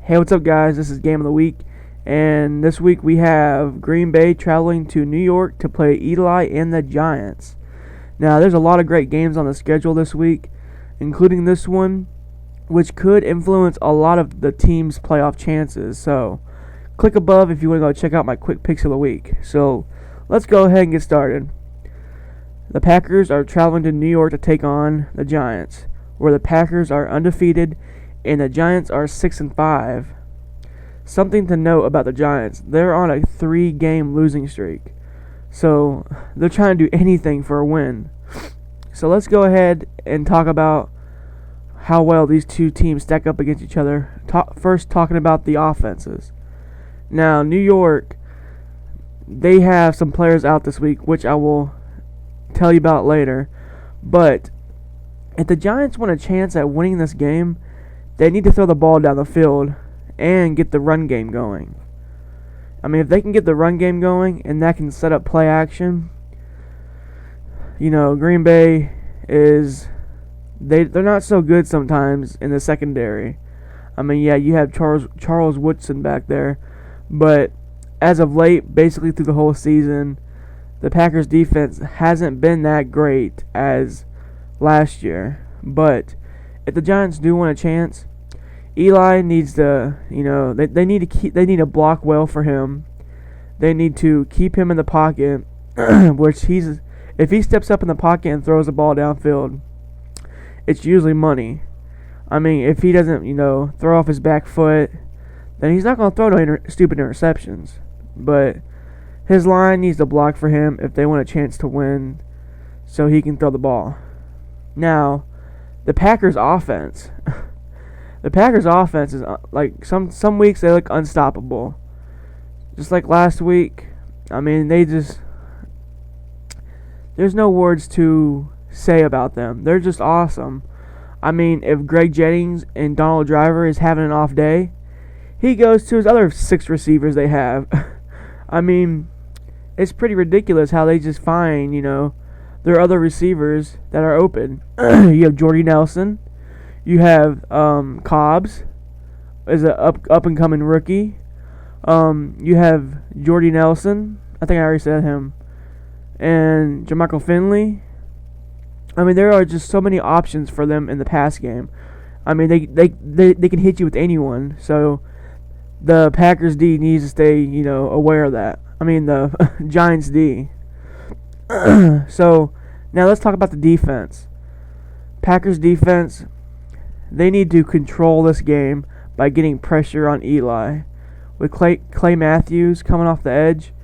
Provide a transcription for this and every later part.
Hey, what's up, guys? This is Game of the Week, and this week we have Green Bay traveling to New York to play Eli and the Giants. Now, there's a lot of great games on the schedule this week, including this one, which could influence a lot of the team's playoff chances. So, click above if you want to go check out my quick picks of the week. So, let's go ahead and get started. The Packers are traveling to New York to take on the Giants, where the Packers are undefeated and the Giants are 6-5. Something to note about the Giants: they're on a 3-game losing streak, so they're trying to do anything for a win. So let's go ahead and talk about how well these two teams stack up against each other. First, talking about the offenses. Now, New York, they have some players out this week, which I will tell you about later. But if the Giants want a chance at winning this game, they need to throw the ball down the field and get the run game going. I mean, if they can get the run game going and that can set up play action, Green Bay they're not so good sometimes in the secondary. I mean, yeah, you have Charles Woodson back there, but as of late, basically through the whole season, the Packers defense hasn't been that great as last year. But if the Giants do want a chance, Eli needs to, they need to block well for him. They need to keep him in the pocket, which if he steps up in the pocket and throws the ball downfield, it's usually money. I mean, if he doesn't, throw off his back foot, then he's not going to throw no stupid interceptions. But his line needs to block for him if they want a chance to win, so he can throw the ball. Now, the Packers offense. The Packers offense is like some weeks they look unstoppable. Just like last week, I mean, there's no words to say about them. They're just awesome. I mean, if Greg Jennings and Donald Driver is having an off day, he goes to his other 6 receivers they have. I mean, it's pretty ridiculous how they just find, their other receivers that are open. You have Jordy Nelson. You have Cobbs as an up and coming rookie. You have Jordy Nelson. I think I already said him. And Jermichael Finley. I mean, there are just so many options for them in the pass game. I mean, they can hit you with anyone. So the Packers D needs to stay, aware of that. I mean, the Giants D. So now let's talk about the defense. Packers defense, they need to control this game by getting pressure on Eli. With Clay Matthews coming off the edge,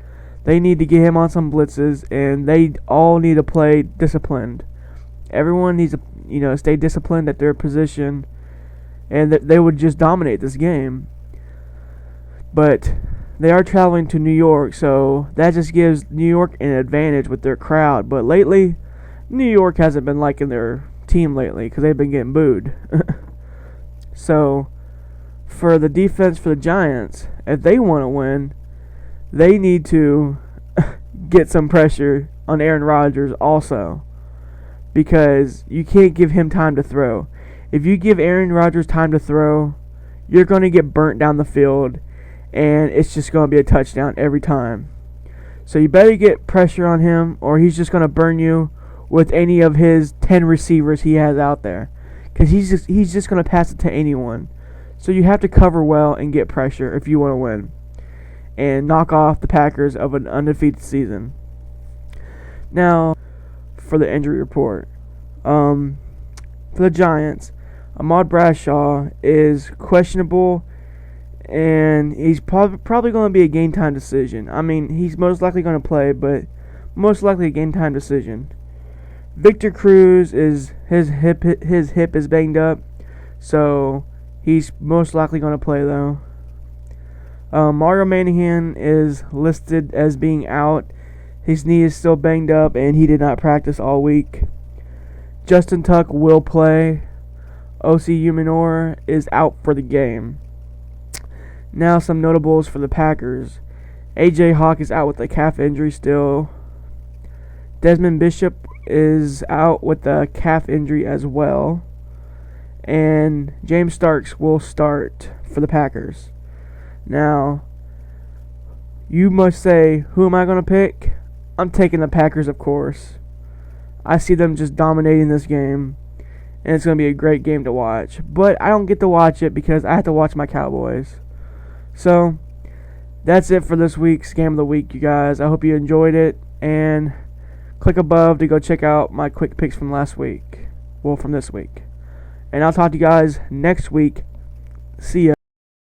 they need to get him on some blitzes, and they all need to play disciplined. Everyone needs to, stay disciplined at their position, and they would just dominate this game. But they are traveling to New York, so that just gives New York an advantage with their crowd. But lately, New York hasn't been liking their team lately because they've been getting booed. So, for the defense for the Giants, if they want to win, they need to get some pressure on Aaron Rodgers also, because you can't give him time to throw. If you give Aaron Rodgers time to throw, you're going to get burnt down the field, and it's just going to be a touchdown every time. So you better get pressure on him, or he's just going to burn you with any of his 10 receivers he has out there, because he's just going to pass it to anyone. So you have to cover well and get pressure if you want to win and knock off the Packers of an undefeated season. Now, for the injury report. For the Giants, Ahmad Bradshaw is questionable, and he's probably going to be a game time decision. I mean, he's most likely going to play, but most likely a game time decision. Victor Cruz his hip is banged up, so he's most likely going to play though. Mario Manningham is listed as being out. His knee is still banged up, and he did not practice all week. Justin Tuck will play. O.C. Umenor is out for the game. Now some notables for the Packers. A.J. Hawk is out with a calf injury still. Desmond Bishop is out with a calf injury as well. and James Starks will start for the Packers. Now, you must say, who am I going to pick? I'm taking the Packers, of course. I see them just dominating this game, and it's going to be a great game to watch. But I don't get to watch it because I have to watch my Cowboys. So, that's it for this week's Game of the Week, you guys. I hope you enjoyed it, and click above to go check out my quick picks from last week. Well, from this week. And I'll talk to you guys next week. See ya.